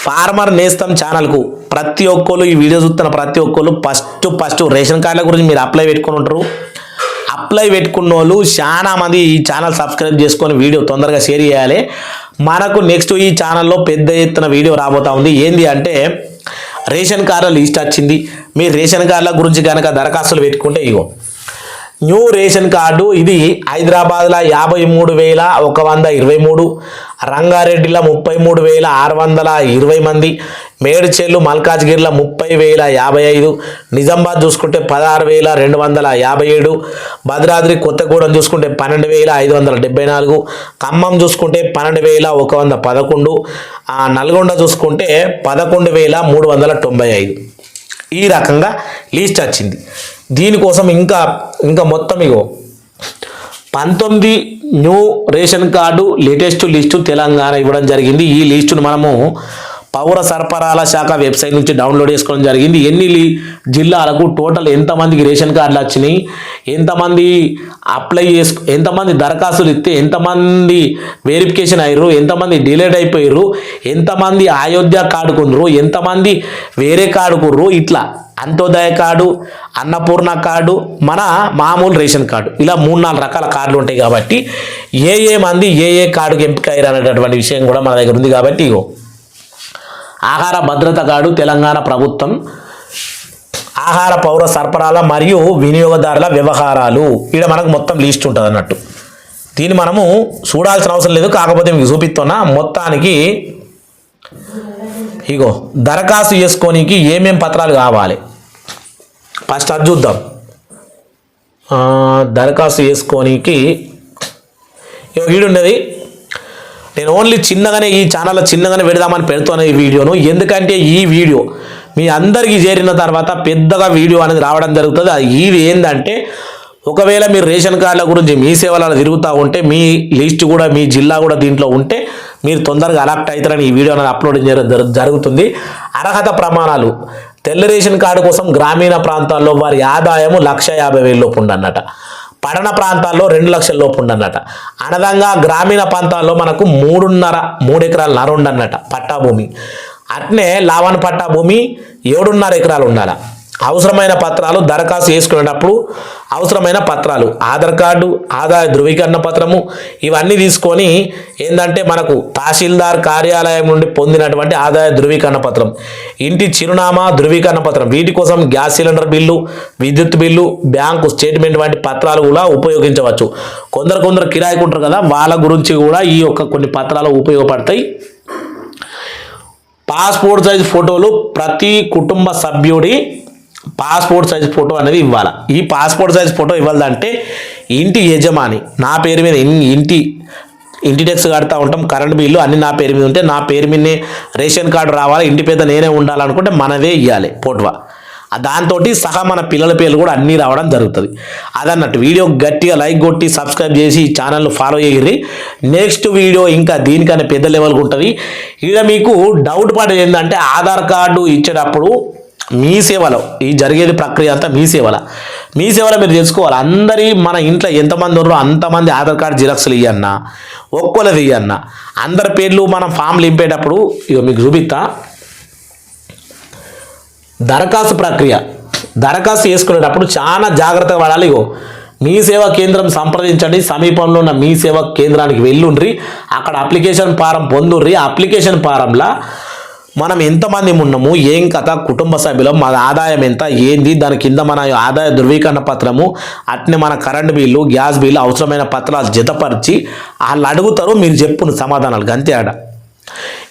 Farmer నేస్తం ఛానల్కు ప్రతి ఒక్కరు ఈ వీడియో చూస్తున్న ప్రతి ఒక్కరు ఫస్ట్ రేషన్ కార్డుల గురించి మీరు అప్లై పెట్టుకుని ఉంటారు. అప్లై పెట్టుకున్న వాళ్ళు చాలా మంది ఈ ఛానల్ సబ్స్క్రైబ్ చేసుకొని వీడియో తొందరగా షేర్ చేయాలి. మనకు నెక్స్ట్ ఈ ఛానల్లో పెద్ద ఎత్తున వీడియో రాబోతా ఉంది. ఏంది అంటే రేషన్ కార్డుల లిస్ట్ వచ్చింది. మీరు రేషన్ కార్డుల గురించి కనుక దరఖాస్తులు పెట్టుకుంటే ఇగో న్యూ రేషన్ కార్డు ఇది హైదరాబాద్లో 53,123, రంగారెడ్డిలో 33,620 మంది, మేడ్చల్ మల్కాజ్గిరిలో 30,055, నిజామాబాద్ చూసుకుంటే 16,257, భద్రాద్రి కొత్తగూడెం చూసుకుంటే 12,574, ఖమ్మం చూసుకుంటే 12,111, నల్గొండ చూసుకుంటే 11,395. ఈ రకంగా లిస్ట్ వచ్చింది. దీనికోసం ఇంకా మొత్తం ఇగో 19 new ration card latest list Telangana ఇవ్వడం జరిగింది. ఈ లిస్టును మనము పౌర సరఫరాల శాఖ వెబ్సైట్ నుంచి డౌన్లోడ్ చేసుకోవడం జరిగింది. ఎన్ని జిల్లాలకు టోటల్ ఎంతమందికి రేషన్ కార్డులు వచ్చినాయి, ఎంతమంది ఎంతమంది దరఖాస్తులు ఇస్తే ఎంతమంది వెరిఫికేషన్ అయ్యారు, ఎంతమంది డిలేట్ అయిపోయారు, ఎంతమంది అయోధ్య కార్డుకున్నారు, ఎంతమంది వేరే కార్డుకుర్రు, ఇట్లా అంత్యోదయ కార్డు, అన్నపూర్ణ కార్డు, మన మామూలు రేషన్ కార్డు, ఇలా 3-4 రకాల కార్డులు ఉంటాయి. కాబట్టి ఏ మంది ఏ కార్డుకి ఎంపిక అయ్యారు అనేటటువంటి విషయం కూడా మన దగ్గర ఉంది. కాబట్టి ఇగో ఆహార భద్రత కార్డు తెలంగాణ ప్రభుత్వం, ఆహార పౌర సరఫరాల మరియు వినియోగదారుల వ్యవహారాలు, ఇక్కడ మనకు మొత్తం లిస్ట్ ఉంటుంది అన్నట్టు. దీన్ని మనము చూడాల్సిన అవసరం లేదు, కాకపోతే మీకు చూపిస్తున్నా. మొత్తానికి ఇగో దరఖాస్తు చేసుకోనికి ఏమేం పత్రాలు కావాలి ఫస్ట్ అది చూద్దాం. దరఖాస్తు చేసుకోనికి వీడియో ఉన్నది. నేను ఓన్లీ చిన్నగానే ఈ ఛానల్లో చిన్నగానే పెడదామని పెడుతున్నాను ఈ వీడియోను. ఎందుకంటే ఈ వీడియో మీ అందరికీ చేరిన తర్వాత పెద్దగా వీడియో అనేది రావడం జరుగుతుంది. ఇది ఏంటంటే ఒకవేళ మీరు రేషన్ కార్డుల గురించి మీ సేవలను తిరుగుతూ ఉంటే మీ లిస్ట్ కూడా మీ జిల్లా కూడా దీంట్లో ఉంటే మీరు తొందరగా అలర్ట్ అవుతారని ఈ వీడియో అనేది అప్లోడ్ చేయడం జరుగుతుంది. అర్హత ప్రమాణాలు తెల్ల రేషన్ కార్డు కోసం గ్రామీణ ప్రాంతాల్లో వారి ఆదాయం 1,50,000 లోపు ఉండన్నట, పట్టణ ప్రాంతాల్లో 2 లక్షల లోపు ఉండన్నట, అనదంగా గ్రామీణ ప్రాంతాల్లో మనకు 3 ఎకరాల ఉండన్నట పట్టా భూమి. అట్నే లావణ పట్టా భూమి 7.5 ఎకరాలు ఉండాలి. అవసరమైన పత్రాలు దరఖాస్తు చేసుకునేటప్పుడు అవసరమైన పత్రాలు ఆధార్ కార్డు, ఆదాయ ధృవీకరణ పత్రము, ఇవన్నీ తీసుకొని ఏంటంటే మనకు తహసీల్దార్ కార్యాలయం నుండి పొందినటువంటి ఆదాయ ధృవీకరణ పత్రం, ఇంటి చిరునామా ధృవీకరణ పత్రం, వీటి కోసం గ్యాస్ సిలిండర్ బిల్లు, విద్యుత్ బిల్లు, బ్యాంకు స్టేట్మెంట్ వంటి పత్రాలు కూడా ఉపయోగించవచ్చు. కొందరు కిరాయికుంటారు కదా, వాళ్ళ గురించి కూడా ఈ కొన్ని పత్రాలు ఉపయోగపడతాయి. పాస్పోర్ట్ సైజ్ ఫోటోలు ప్రతి కుటుంబ సభ్యుడి పాస్పోర్ట్ సైజ్ ఫోటో అనేది ఇవ్వాలి. ఈ పాస్పోర్ట్ సైజ్ ఫోటో ఇవ్వాలంటే ఇంటి యజమాని నా పేరు మీద ఇంటి ట్యాక్స్ కడతా ఉంటాం, కరెంట్ బిల్లు అన్ని నా పేరు మీద ఉంటే నా పేరు మీదనే రేషన్ కార్డు రావాలి, ఇంటి పెద్ద నేనే ఉండాలనుకుంటే మనదే ఇవ్వాలి ఫోటో. దాంతో సహా మన పిల్లల పేర్లు కూడా అన్నీ రావడం జరుగుతుంది. అదన్నట్టు వీడియో గట్టిగా లైక్ కొట్టి సబ్స్క్రైబ్ చేసి ఈ ఛానల్ను ఫాలో చేయర్రి. నెక్స్ట్ వీడియో ఇంకా దీనికన్నా పెద్ద లెవెల్గా ఉంటుంది. ఇక్కడ మీకు డౌట్ పడేది ఏంటంటే ఆధార్ కార్డు ఇచ్చేటప్పుడు మీ సేవలో ఈ జరిగేది ప్రక్రియ అంతా మీ సేవలో మీరు తెలుసుకోవాలి. మన ఇంట్లో ఎంతమంది ఉన్నారో అంతమంది ఆధార్ కార్డు జిరాక్స్లు ఇవ్వన్నా, ఒక్కోలది ఇవ్వన్నా, అందరి పేర్లు మనం ఫామ్లు నింపేటప్పుడు ఇక మీకు చూపిస్తా. దరఖాస్తు చేసుకునేటప్పుడు చాలా జాగ్రత్తగా పడాలి. ఇగో మీ సేవా కేంద్రం సంప్రదించండి, సమీపంలో ఉన్న మీ సేవా కేంద్రానికి వెళ్ళుండ్రి, అక్కడ అప్లికేషన్ ఫారం పొందుర్రి. అప్లికేషన్ ఫారంలో మనం ఎంతమంది ఉన్నాము, ఏం కథ, కుటుంబ సభ్యులం, మన ఆదాయం ఎంత, ఏంది, దాని కింద మన ఆదాయ ధృవీకరణ పత్రము, అట్నే మన కరెంట్ బిల్లు, గ్యాస్ బిల్లు, అవసరమైన పత్రాలు జతపరిచి వాళ్ళు అడుగుతారు, మీరు చెప్పును సమాధానాలు అంతే.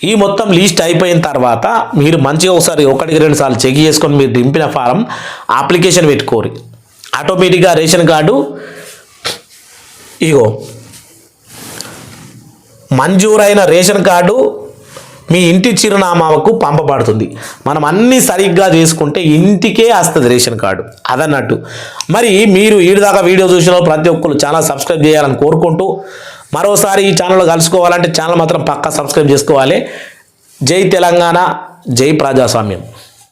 ఈ మొత్తం లిస్ట్ అయిపోయిన తర్వాత మీరు మంచిగా ఒకసారి 1-2 సార్లు చెక్ చేసుకొని మీరు నింపిన ఫారం అప్లికేషన్ పెట్టుకోరు. ఆటోమేటిక్గా రేషన్ కార్డు ఇగో మంజూరైన రేషన్ కార్డు మీ ఇంటి చిరునామాకు పంపబడుతుంది. మనం అన్నీ సరిగ్గా చేసుకుంటే ఇంటికే వస్తుంది రేషన్ కార్డు. అదన్నట్టు మరి మీరు ఈడిదాకా వీడియో చూసిన ప్రతి ఒక్కరు ఛానల్ సబ్స్క్రైబ్ చేయాలని కోరుకుంటూ మరోసారి ఈ ఛానల్లో కలుసుకోవాలంటే ఛానల్ మాత్రం పక్కా సబ్స్క్రైబ్ చేసుకోవాలి. జై తెలంగాణ, జై ప్రజాస్వామ్యం.